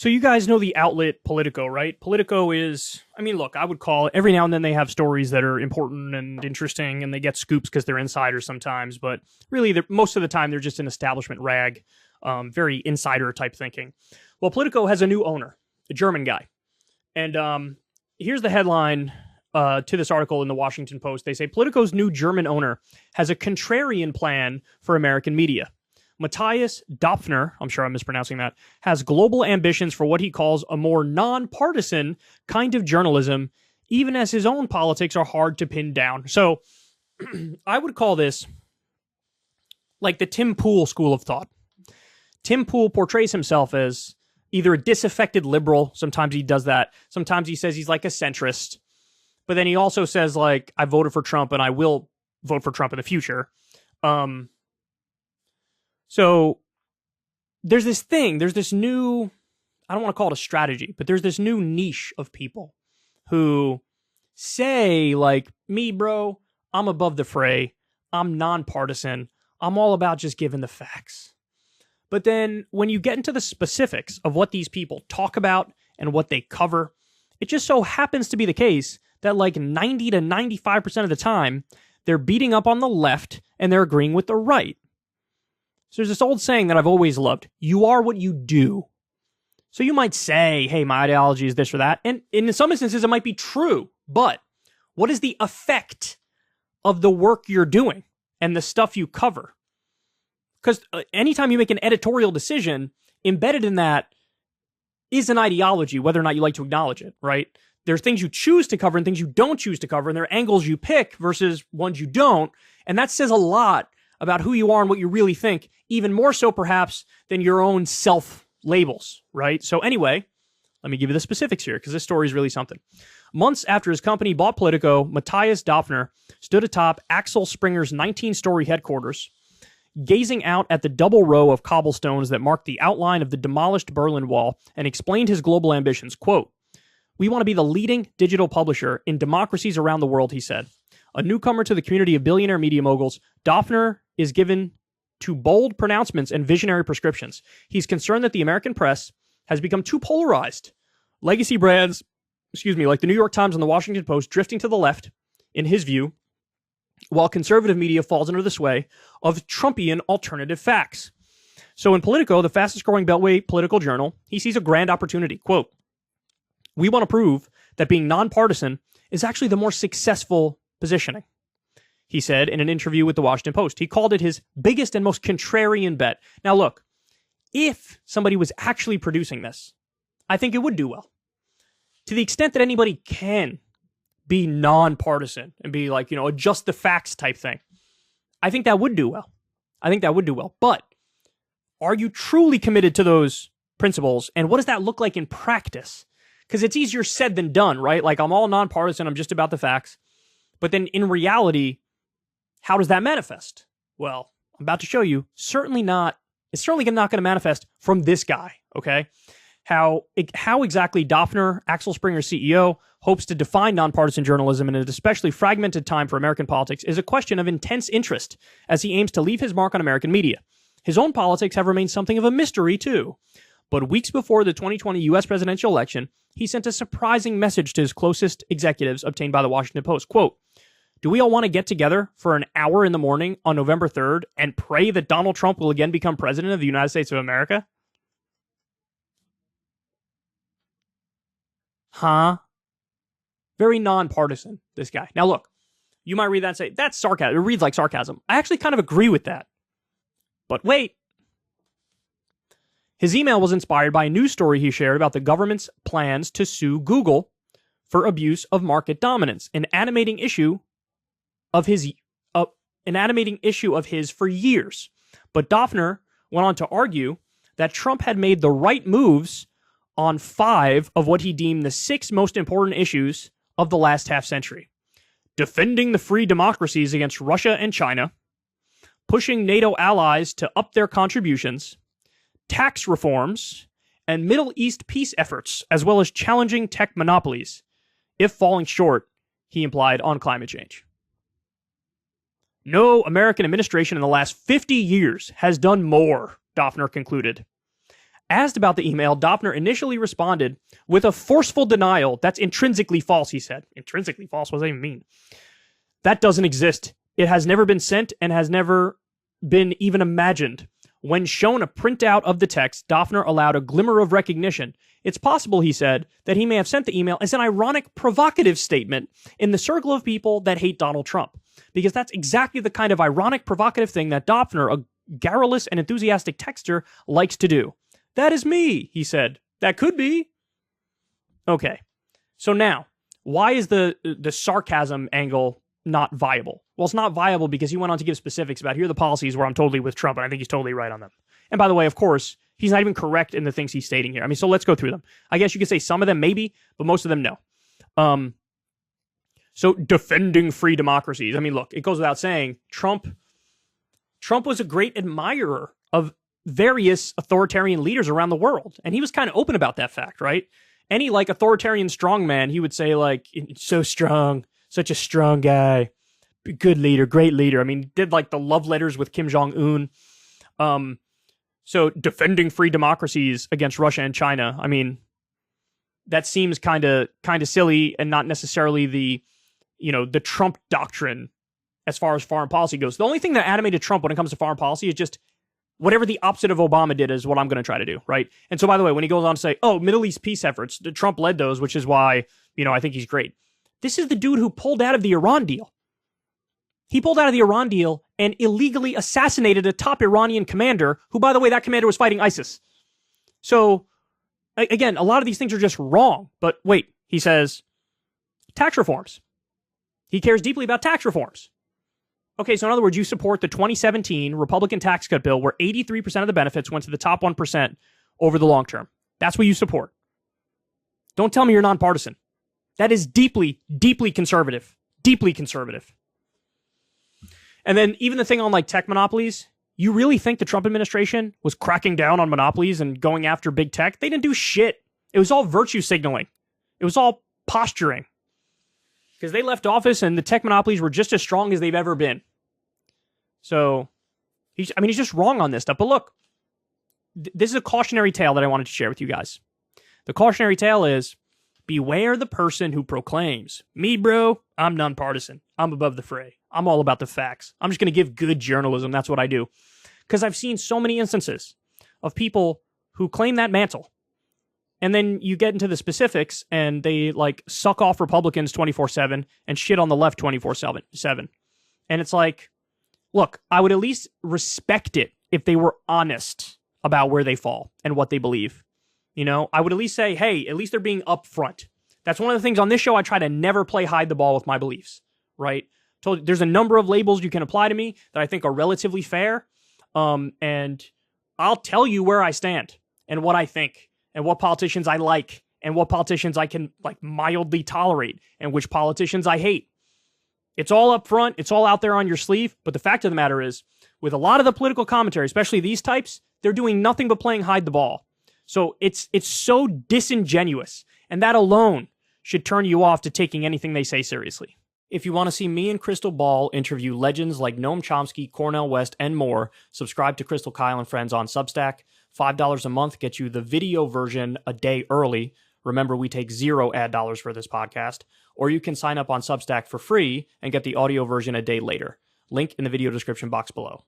So you guys know the outlet Politico, right? Politico is, I mean, look, I would call it, every now and then they have stories that are important and interesting, and they get scoops because they're insiders sometimes, but really, most of the time, they're just an establishment rag, very insider type thinking. Well, Politico has a new owner, a German guy. And here's the headline to this article in the Washington Post. They say, Politico's new German owner has a contrarian plan for American media. Matthias Dopfner, I'm sure I'm mispronouncing that, has global ambitions for what he calls a more non-partisan kind of journalism, even as his own politics are hard to pin down. So I would call this like the Tim Pool school of thought. Tim Pool portrays himself as either a disaffected liberal. Sometimes he does that. Sometimes he says he's like a centrist. But then he also says, like, I voted for Trump and I will vote for Trump in the future. So there's this new, I don't want to call it a strategy, but there's this new niche of people who say, like, me, bro, I'm above the fray. I'm nonpartisan. I'm all about just giving the facts. But then when you get into the specifics of what these people talk about and what they cover, it just so happens to be the case that like 90 to 95% of the time, they're beating up on the left and they're agreeing with the right. So there's this old saying that I've always loved. You are what you do. So you might say, hey, my ideology is this or that. And in some instances, it might be true. But what is the effect of the work you're doing and the stuff you cover? Because anytime you make an editorial decision, embedded in that is an ideology, whether or not you like to acknowledge it, right? There's things you choose to cover and things you don't choose to cover, and there are angles you pick versus ones you don't. And that says a lot about who you are and what you really think, even more so perhaps than your own self-labels, right? So anyway, let me give you the specifics here, because this story is really something. Months after his company bought Politico, Matthias Dopfner stood atop Axel Springer's 19-story headquarters, gazing out at the double row of cobblestones that marked the outline of the demolished Berlin Wall, and explained his global ambitions. Quote, "We want to be the leading digital publisher in democracies around the world," he said. A newcomer to the community of billionaire media moguls, Dopfner is given to bold pronouncements and visionary prescriptions. He's concerned that the American press has become too polarized. Legacy brands, like the New York Times and the Washington Post, drifting to the left, in his view, while conservative media falls under the sway of Trumpian alternative facts. So in Politico, the fastest growing Beltway political journal, he sees a grand opportunity. Quote, "We want to prove that being nonpartisan is actually the more successful positioning," he said in an interview with the Washington Post. He called it his biggest and most contrarian bet. Now look, if somebody was actually producing this, I think it would do well. To the extent that anybody can be nonpartisan and be like, a just the facts type thing, I think that would do well. But are you truly committed to those principles? And what does that look like in practice? Because it's easier said than done, right? Like, I'm all nonpartisan, I'm just about the facts. But then in reality, how does that manifest? Well, I'm about to show you. It's certainly not going to manifest from this guy, okay? How exactly Dopfner, Axel Springer CEO, hopes to define nonpartisan journalism in an especially fragmented time for American politics is a question of intense interest as he aims to leave his mark on American media. His own politics have remained something of a mystery, too. But weeks before the 2020 U.S. presidential election, he sent a surprising message to his closest executives obtained by the Washington Post. Quote, "Do we all want to get together for an hour in the morning on November 3rd and pray that Donald Trump will again become president of the United States of America?" Huh? Very nonpartisan, this guy. Now look, you might read that and say, that's sarcasm. It reads like sarcasm. I actually kind of agree with that. But wait. His email was inspired by a news story he shared about the government's plans to sue Google for abuse of market dominance, an animating issue of his for years. But Dopfner went on to argue that Trump had made the right moves on 5 of what he deemed the 6 most important issues of the last half century: defending the free democracies against Russia and China, pushing NATO allies to up their contributions, tax reforms, and Middle East peace efforts, as well as challenging tech monopolies, if falling short, he implied, on climate change. No American administration in the last 50 years has done more, Dopfner concluded. Asked about the email, Doppner initially responded with a forceful denial that's intrinsically false, he said. Intrinsically false? What does that even mean? That doesn't exist. It has never been sent and has never been even imagined. When shown a printout of the text, Doppner allowed a glimmer of recognition. It's possible, he said, that he may have sent the email as an ironic, provocative statement in the circle of people that hate Donald Trump. Because that's exactly the kind of ironic, provocative thing that Doppner, a garrulous and enthusiastic texter, likes to do. That is me, he said. That could be. Okay. So now, why is the sarcasm angle not viable? Well, it's not viable because he went on to give specifics about here are the policies where I'm totally with Trump, and I think he's totally right on them. And by the way, of course, he's not even correct in the things he's stating here. I mean, so let's go through them. I guess you could say some of them maybe, but most of them no. So defending free democracies. I mean, look, it goes without saying, Trump was a great admirer of various authoritarian leaders around the world. And he was kind of open about that fact, right? Any like authoritarian strongman, he would say like, so strong, such a strong guy, good leader, great leader. I mean, did like the love letters with Kim Jong-un. So defending free democracies against Russia and China. I mean, that seems kind of silly and not necessarily the Trump doctrine as far as foreign policy goes. The only thing that animated Trump when it comes to foreign policy is just whatever the opposite of Obama did is what I'm going to try to do, right? And so, by the way, when he goes on to say, oh, Middle East peace efforts, Trump led those, which is why, I think he's great. This is the dude who pulled out of the Iran deal. He pulled out of the Iran deal and illegally assassinated a top Iranian commander, who, by the way, that commander was fighting ISIS. So, again, a lot of these things are just wrong. But wait, he says, tax reforms. He cares deeply about tax reforms. Okay, so in other words, you support the 2017 Republican tax cut bill where 83% of the benefits went to the top 1% over the long term. That's what you support. Don't tell me you're nonpartisan. That is deeply, deeply conservative. Deeply conservative. And then even the thing on like tech monopolies, you really think the Trump administration was cracking down on monopolies and going after big tech? They didn't do shit. It was all virtue signaling. It was all posturing. Because they left office and the tech monopolies were just as strong as they've ever been. So, he's just wrong on this stuff. But look, this is a cautionary tale that I wanted to share with you guys. The cautionary tale is, beware the person who proclaims, me bro, I'm nonpartisan. I'm above the fray. I'm all about the facts. I'm just going to give good journalism. That's what I do. Because I've seen so many instances of people who claim that mantle. And then you get into the specifics and they like suck off Republicans 24/7 and shit on the left 24/7. And it's like, look, I would at least respect it if they were honest about where they fall and what they believe. I would at least say, hey, at least they're being upfront. That's one of the things on this show. I try to never play hide the ball with my beliefs, right? Told you, there's a number of labels you can apply to me that I think are relatively fair. And I'll tell you where I stand and what I think and what politicians I like and what politicians I can like mildly tolerate and which politicians I hate. It's all up front. It's all out there on your sleeve. But the fact of the matter is, with a lot of the political commentary, especially these types, they're doing nothing but playing hide the ball. So it's so disingenuous. And that alone should turn you off to taking anything they say seriously. If you want to see me and Crystal Ball interview legends like Noam Chomsky, Cornel West, and more, subscribe to Crystal Kyle and Friends on Substack. $5 a month gets you the video version a day early. Remember, we take 0 ad dollars for this podcast. Or you can sign up on Substack for free and get the audio version a day later. Link in the video description box below.